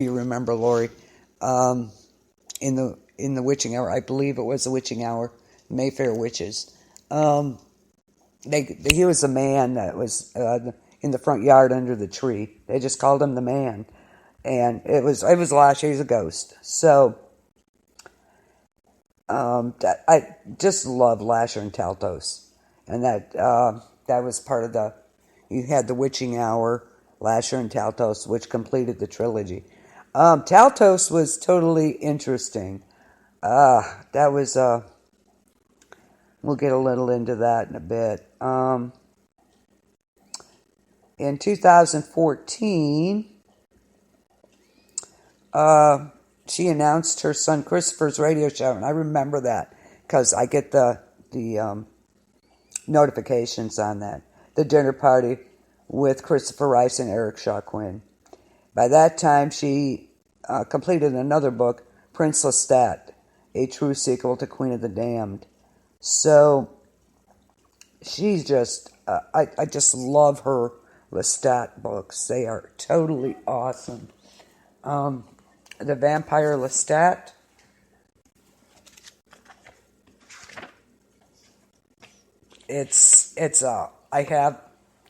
You remember, Lori, um, in the witching hour. I believe it was the witching hour, Mayfair witches. Um, he was a man that was in the front yard under the tree. They just called him the man, and it was Lash. He's a ghost. So I just love Lasher and Taltos, and that was part of the. You had the Witching Hour, Lasher and Taltos, which completed the trilogy. Taltos was totally interesting. That was We'll get a little into that in a bit. In 2014, she announced her son Christopher's radio show, and I remember that because I get the notifications on that. The dinner party with Christopher Rice and Eric Shaw Quinn. By that time, she completed another book, Prince Lestat, a true sequel to Queen of the Damned. So she's just, I just love her Lestat books. They are totally awesome. The Vampire Lestat. I have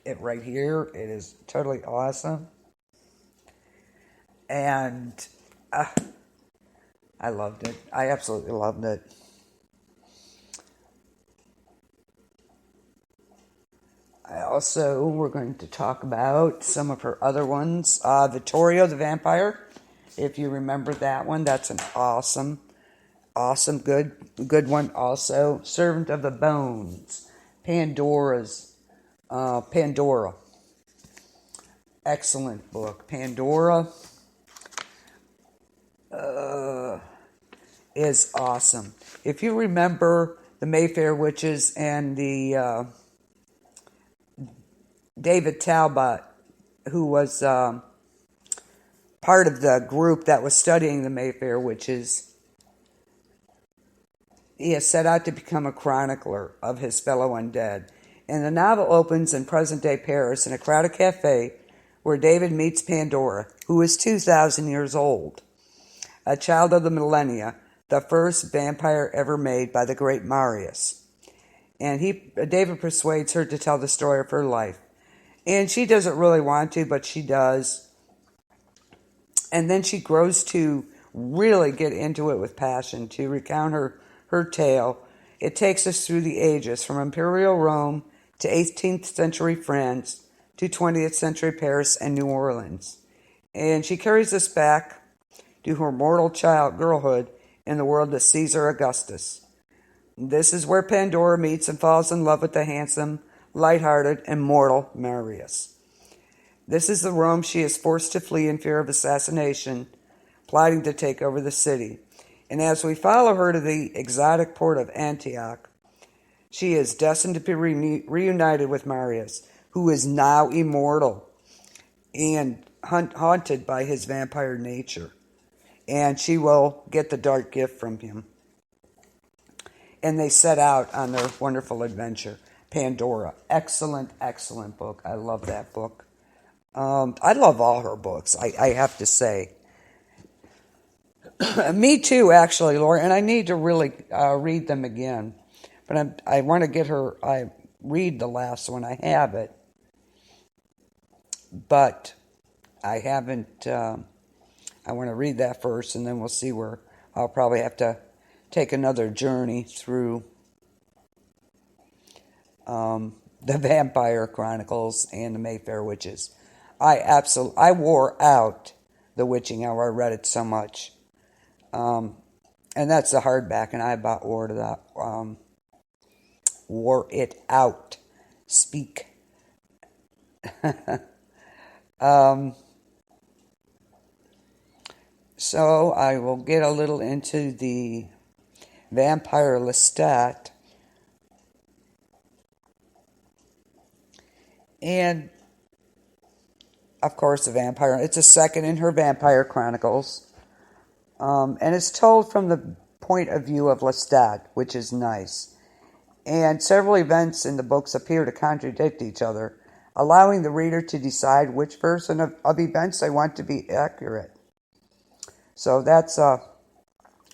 it right here. It is totally awesome. And I loved it. I absolutely loved it. We're going to talk about some of her other ones. Vittorio the Vampire, if you remember that one, that's an awesome, good one. Also, Servant of the Bones, Pandora, excellent book. Pandora is awesome. If you remember the Mayfair Witches and the David Talbot, who was part of the group that was studying the Mayfair Witches, he has set out to become a chronicler of his fellow undead. And the novel opens in present-day Paris in a crowded cafe where David meets Pandora, who is 2,000 years old, a child of the millennia, the first vampire ever made by the great Marius. And David persuades her to tell the story of her life. And she doesn't really want to, but she does. And then she grows to really get into it with passion, to recount her tale. It takes us through the ages, from Imperial Rome to 18th century France to 20th century Paris and New Orleans. And she carries us back to her mortal girlhood in the world of Caesar Augustus. This is where Pandora meets and falls in love with the handsome, light-hearted, and mortal Marius. This is the Rome she is forced to flee in fear of assassination, plotting to take over the city. And as we follow her to the exotic port of Antioch, she is destined to be reunited with Marius, who is now immortal and haunted by his vampire nature. And she will get the dark gift from him. And they set out on their wonderful adventure. Pandora. Excellent, excellent book. I love that book. I love all her books, I have to say. Me too, actually, Laura, and I need to really read them again. But I want to get her, I read the last one, I have it. But I haven't, I want to read that first, and then we'll see where I'll probably have to take another journey through the Vampire Chronicles and the Mayfair Witches. I wore out the Witching Hour. I read it so much. And that's the hardback, and I about wore it out. Speak. So I will get a little into the Vampire Lestat. And, of course, the vampire. It's a second in her Vampire Chronicles. And it's told from the point of view of Lestat, which is nice. And several events in the books appear to contradict each other, allowing the reader to decide which version of events they want to be accurate. So that's a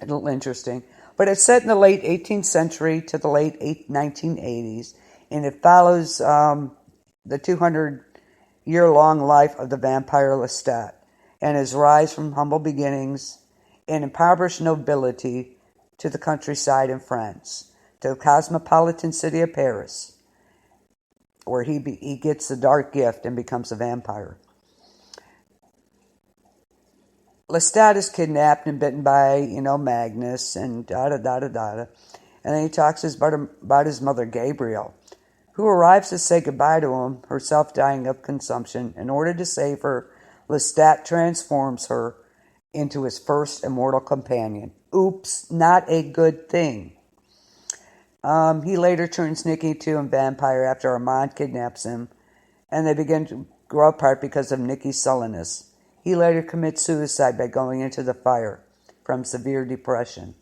little interesting. But it's set in the late 18th century to the late 1980s, and it follows the 200-year-long life of the vampire Lestat and his rise from humble beginnings in impoverished nobility to the countryside in France, to the cosmopolitan city of Paris, where he gets the dark gift and becomes a vampire. Lestat is kidnapped and bitten by, Magnus and da-da-da-da-da. And then he talks about his mother, Gabriel, who arrives to say goodbye to him, herself dying of consumption. In order to save her, Lestat transforms her into his first immortal companion. Oops, not a good thing. He later turns Nicky to a vampire after Armand kidnaps him, and they begin to grow apart because of Nicky's sullenness. He later commits suicide by going into the fire from severe depression.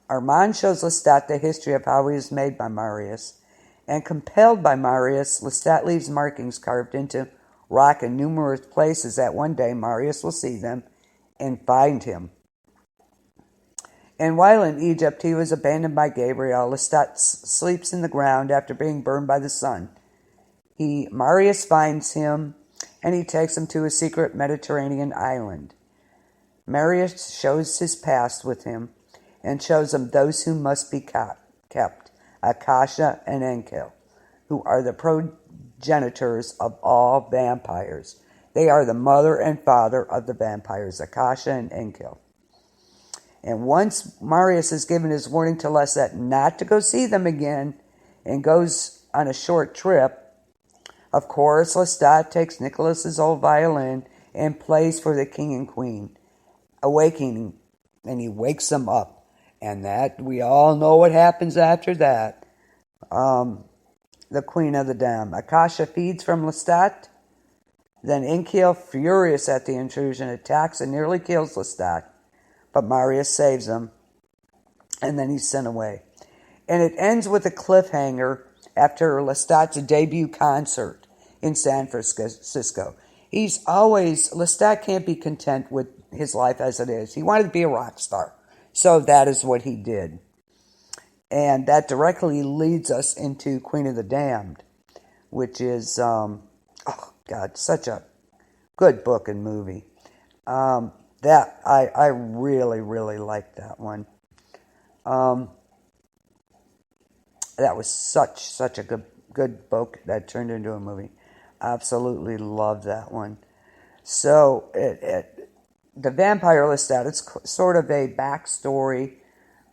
Armand shows Lestat the history of how he was made by Marius, and compelled by Marius, Lestat leaves markings carved into rock in numerous places that one day Marius will see them and find him. And while in Egypt, he was abandoned by Gabriel. Lestat sleeps in the ground after being burned by the sun. Marius finds him, and he takes him to a secret Mediterranean island. Marius shows his past with him and shows him those who must be kept, Akasha and Enkill, who are the progenitors of all vampires. They are the mother and father of the vampires, Akasha and Enkill. And once Marius is given his warning to Lestat not to go see them again and goes on a short trip, of course, Lestat takes Nicholas's old violin and plays for the king and queen, awakening, and he wakes them up. And that, we all know what happens after that. The queen of the damned. Akasha feeds from Lestat. Then Enkill, furious at the intrusion, attacks and nearly kills Lestat. But Marius saves him, and then he's sent away. And it ends with a cliffhanger after Lestat's debut concert in San Francisco. Lestat can't be content with his life as it is. He wanted to be a rock star. So that is what he did. And that directly leads us into Queen of the Damned, which is, such a good book and movie. That I really, really liked that one. That was such a good book that turned into a movie. Absolutely loved that one. So the Vampire Lestat, it's sort of a backstory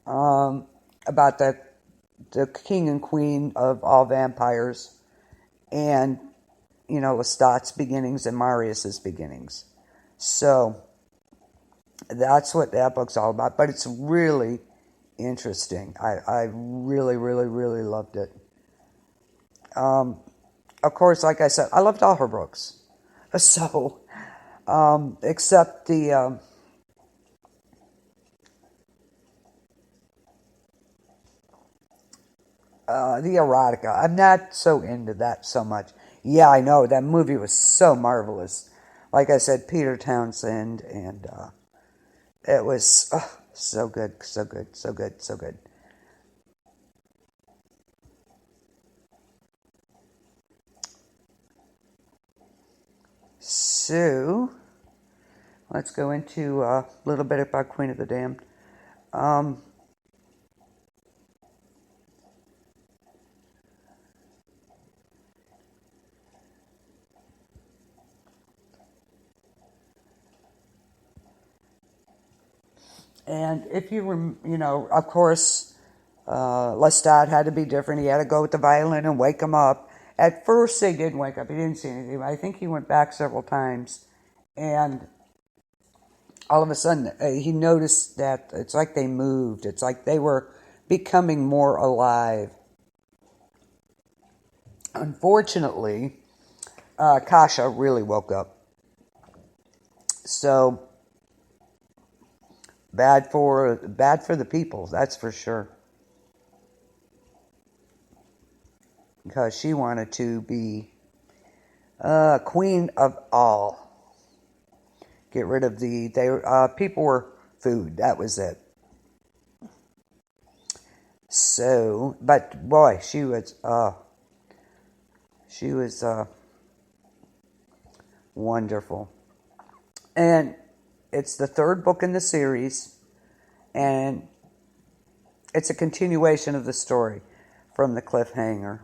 about the king and queen of all vampires, and Lestat's beginnings and Marius's beginnings. So that's what that book's all about. But it's really interesting. I really, really, really loved it. Of course, like I said, I loved all her books. So, except the erotica. I'm not so into that so much. Yeah, I know, that movie was so marvelous. Like I said, Peter Townsend, and it was so good, so good, so good, so good. So, let's go into a little bit about Queen of the Damned. And if you were, of course, Lestat had to be different. He had to go with the violin and wake him up. At first, they didn't wake up. He didn't see anything. I think he went back several times. And all of a sudden, he noticed that it's like they moved. It's like they were becoming more alive. Unfortunately, Kasha really woke up. So bad for the people, that's for sure. Because she wanted to be queen of all. get rid of people were food. That was it. So, but boy, she was wonderful. And it's the third book in the series, and it's a continuation of the story from the cliffhanger.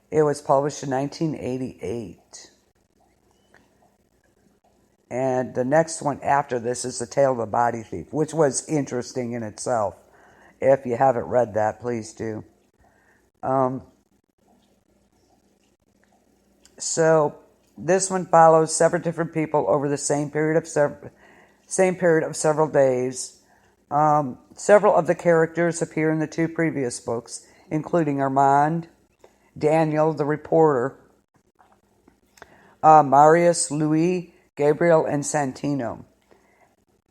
It was published in 1988. And the next one after this is The Tale of a Body Thief, which was interesting in itself. If you haven't read that, please do. So this one follows several different people over the same period of several days. Several of the characters appear in the two previous books, including Armand, Daniel, the reporter, Marius, Louis, Gabriel, and Santino.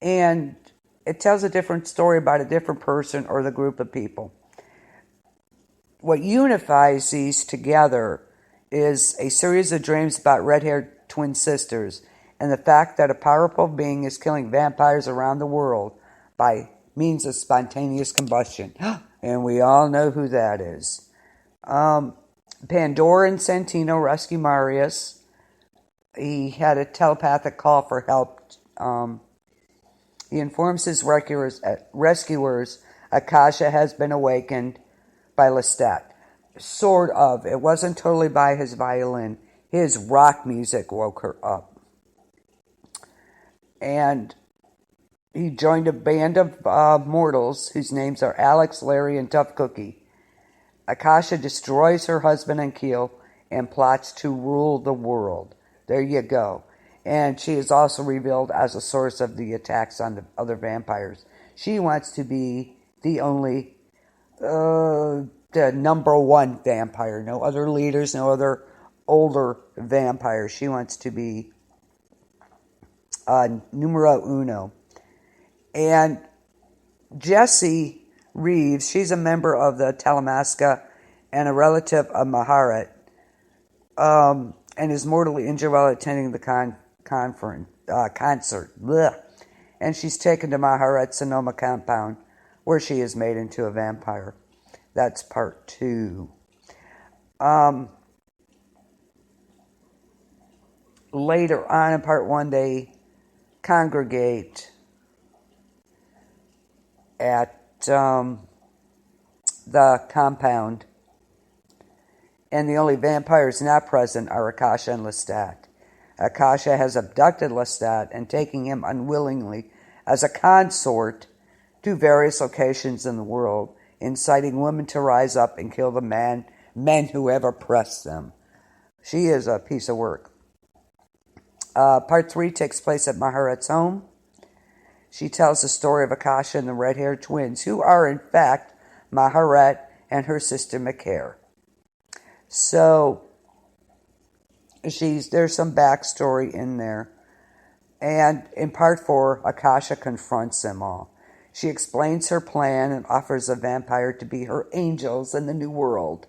And it tells a different story about a different person or the group of people. What unifies these together is a series of dreams about red-haired twin sisters and the fact that a powerful being is killing vampires around the world by means of spontaneous combustion. And we all know who that is. Pandora and Santino rescue Marius. He had a telepathic call for help. He informs his rescuers Akasha has been awakened by Lestat. Sort of. It wasn't totally by his violin. His rock music woke her up. And he joined a band of mortals whose names are Alex, Larry, and Tough Cookie. Akasha destroys her husband and Keel and plots to rule the world. There you go. And she is also revealed as a source of the attacks on the other vampires. She wants to be the only, the number one vampire. No other leaders, no other older vampires. She wants to be numero uno. And Jessie Reeves, she's a member of the Talamasca and a relative of Maharet, and is mortally injured while attending the concert. Blech. And she's taken to Maharet's Sonoma compound, where she is made into a vampire. That's part 2. Later on in part 1, they congregate at the compound, and the only vampires not present are Akasha and Lestat. Akasha has abducted Lestat and taking him unwillingly as a consort to various locations in the world, inciting women to rise up and kill the men who ever press them. She is a piece of work. Part 3 takes place at Maharet's home. She tells the story of Akasha and the red-haired twins, who are in fact Maharet and her sister Macaire. So there's some backstory in there. And in part 4, Akasha confronts them all. She explains her plan and offers a vampire to be her angels in the new world.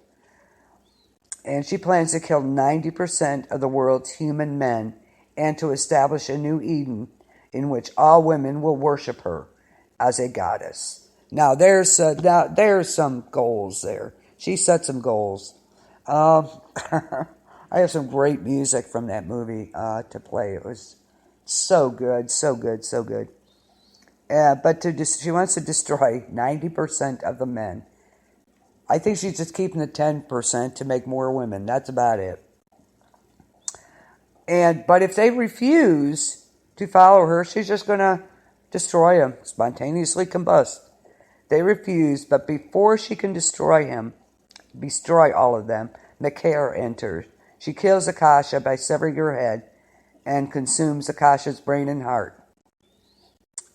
And she plans to kill 90% of the world's human men and to establish a new Eden in which all women will worship her as a goddess. Now there's some goals there. She set some goals. I have some great music from that movie to play. It was so good, so good, so good. But she wants to destroy 90% of the men. I think she's just keeping the 10% to make more women. That's about it. But if they refuse to follow her, she's just going to destroy them, spontaneously combust. They refuse, but before she can destroy all of them, Macaire enters. She kills Akasha by severing her head and consumes Akasha's brain and heart.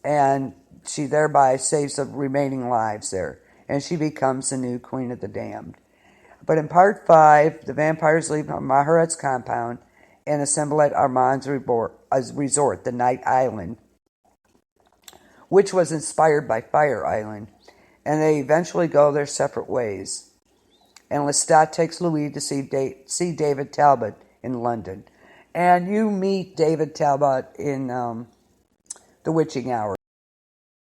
And she thereby saves the remaining lives there. And she becomes the new Queen of the Damned. But in part 5, the vampires leave Maharet's compound and assemble at Armand's resort, the Night Island, which was inspired by Fire Island. And they eventually go their separate ways. And Lestat takes Louis to see David Talbot in London. And you meet David Talbot in the witching hour.